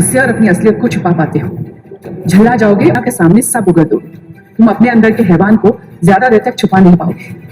उससे और अपनी असलियत को छुपा पाते हो। झल्ला जाओगे, आपके सामने सब उगल दोगे। तुम अपने अंदर के हैवान को ज्यादा देर तक छुपा नहीं पाओगे।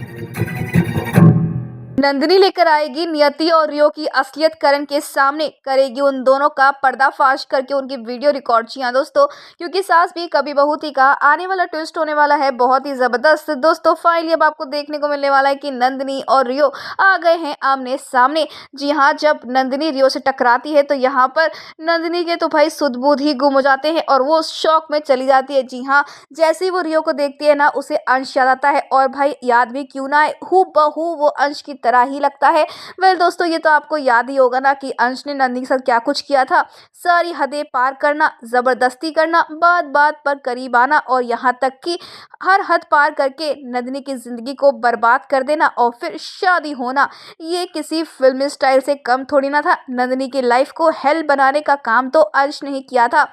नंदिनी लेकर आएगी नियति और रियो की असलियत, करण के सामने करेगी उन दोनों का पर्दाफाश करके उनकी वीडियो रिकॉर्ड। जी हाँ दोस्तों, क्योंकि सास भी कभी बहू थी का आने वाला ट्विस्ट होने वाला है बहुत ही जबरदस्त। दोस्तों फाइनली अब आपको देखने को मिलने वाला है कि नंदिनी और रियो आ गए हैं आमने सामने। जी हाँ, जब नंदिनी रियो से टकराती है तो यहाँ पर नंदिनी के तो भाई सुध बुध ही गुम हो जाते हैं और वो शौक में चली जाती है। जी हाँ, जैसे ही वो रियो को देखती है ना, उसे अंश याद आता है और भाई याद भी क्यों ना आए, हूबहू वो अंश की तरह ही लगता है। वेल दोस्तों, ये तो आपको याद ही होगा ना कि अंश ने नंदिनी के साथ क्या कुछ किया था। सारी हदें पार करना, जबरदस्ती करना, बात बात पर करीब आना और यहाँ तक कि हर हद पार करके नंदिनी की जिंदगी को बर्बाद कर देना और फिर शादी होना। ये किसी फिल्मी स्टाइल से कम थोड़ी ना था। नंदिनी की लाइफ को हेल बनाने का काम तो अंश ने ही किया था।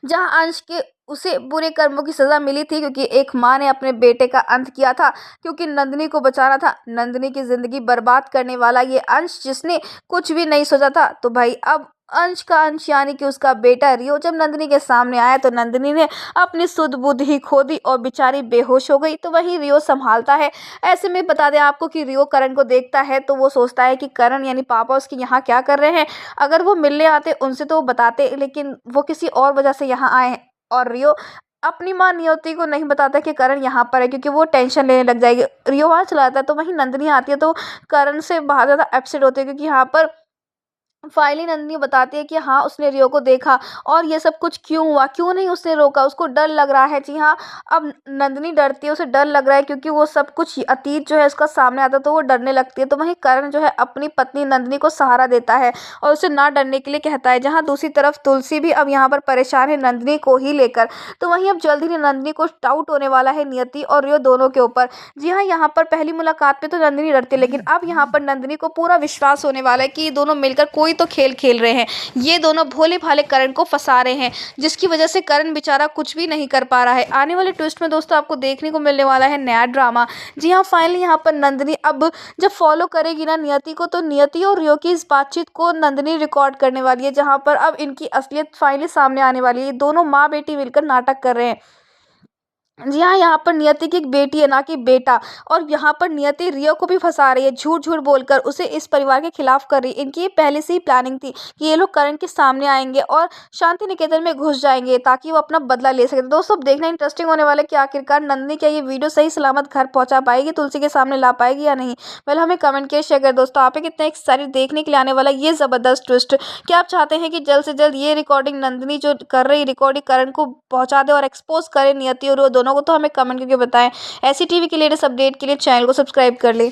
जहां अंश के उसे बुरे कर्मों की सजा मिली थी क्योंकि एक माँ ने अपने बेटे का अंत किया था, क्योंकि नंदिनी को बचाना था। नंदिनी की जिंदगी बर्बाद करने वाला ये अंश, जिसने कुछ भी नहीं सोचा था। तो भाई अब अंश का अंश यानी कि उसका बेटा रियो जब नंदिनी के सामने आया तो नंदिनी ने अपनी सुध बुध ही खो दी और बेचारी बेहोश हो गई। तो वही रियो संभालता है। ऐसे में बता दें आपको कि रियो करण को देखता है तो वो सोचता है कि करण यानी पापा उसके यहाँ क्या कर रहे हैं। अगर वो मिलने आते उनसे तो वो बताते, लेकिन वो किसी और वजह से यहाँ आए हैं। और रियो अपनी माँ नियति को नहीं बताता कि करण यहाँ पर है, क्योंकि वो टेंशन लेने लग जाएगी। रियो वहाँ चला जाता है तो वहीं नंदिनी आती है तो करण से बहुत ज़्यादा अपसेट होती है, क्योंकि यहाँ पर फाइनली नंदिनी बताती है कि हाँ उसने रियो को देखा और ये सब कुछ क्यों हुआ, क्यों नहीं उसने रोका, उसको डर लग रहा है। जी हाँ, अब नंदिनी डरती है, उसे डर लग रहा है क्योंकि वो सब कुछ अतीत जो है उसका सामने आता है तो वो डरने लगती है। तो वहीं करण जो है अपनी पत्नी नंदिनी को सहारा देता है और उसे ना डरने के लिए कहता है। जहाँ दूसरी तरफ तुलसी भी अब यहाँ पर परेशान है नंदिनी को ही लेकर। तो वहीं अब जल्द ही नंदिनी को डाउट होने वाला है नियति और रियो दोनों के ऊपर। जी हाँ, यहाँ पर पहली मुलाकात पे तो नंदिनी डरती है, लेकिन अब यहाँ पर नंदिनी को पूरा विश्वास होने वाला है कि ये दोनों मिलकर कोई तो खेल खेल रहे हैं। ये दोनों भोले भाले करण को फंसा रहे हैं, जिसकी वजह से करण बेचारा कुछ भी नहीं कर पा रहा है। आने वाले ट्विस्ट में दोस्तों आपको देखने को मिलने वाला है नया ड्रामा। जी हाँ, फाइनली यहाँ पर नंदिनी अब जब फॉलो करेगी ना नियति को, तो नियति और रियो की इस बातचीत को नंदिनी रिकॉर्ड करने वाली है, जहाँ पर अब इनकी असलियत फाइनली सामने आने वाली है। ये दोनों माँ बेटी मिलकर नाटक कर रहे हैं। जी हाँ, यहाँ पर नियति की एक बेटी है ना कि बेटा, और यहाँ पर नियति रियो को भी फंसा रही है, झूठ झूठ बोलकर उसे इस परिवार के खिलाफ कर रही है। इनकी ये पहले से ही प्लानिंग थी कि ये लोग करण के सामने आएंगे और शांति निकेतन में घुस जाएंगे ताकि वो अपना बदला ले सके। तो दोस्तों अब देखना इंटरेस्टिंग होने वाला है कि आखिरकार नंदिनी क्या ये वीडियो सही सलामत घर पहुंचा पाएगी, तुलसी के सामने ला पाएगी या नहीं। पहले हमें कमेंट किया शेयर कर दोस्तों, आप कितना एक्साइटेड देखने के लिए आने वाला ये जबरदस्त ट्विस्ट। क्या आप चाहते हैं कि जल्द से जल्द ये रिकॉर्डिंग नंदिनी जो कर रही रिकॉर्डिंग करण को पहुंचा दे और एक्सपोज करे नियति और वो दोनों को? तो हमें कमेंट करके बताएं। ऐसी टीवी के लेटेस्ट अपडेट के लिए चैनल को सब्सक्राइब कर ले।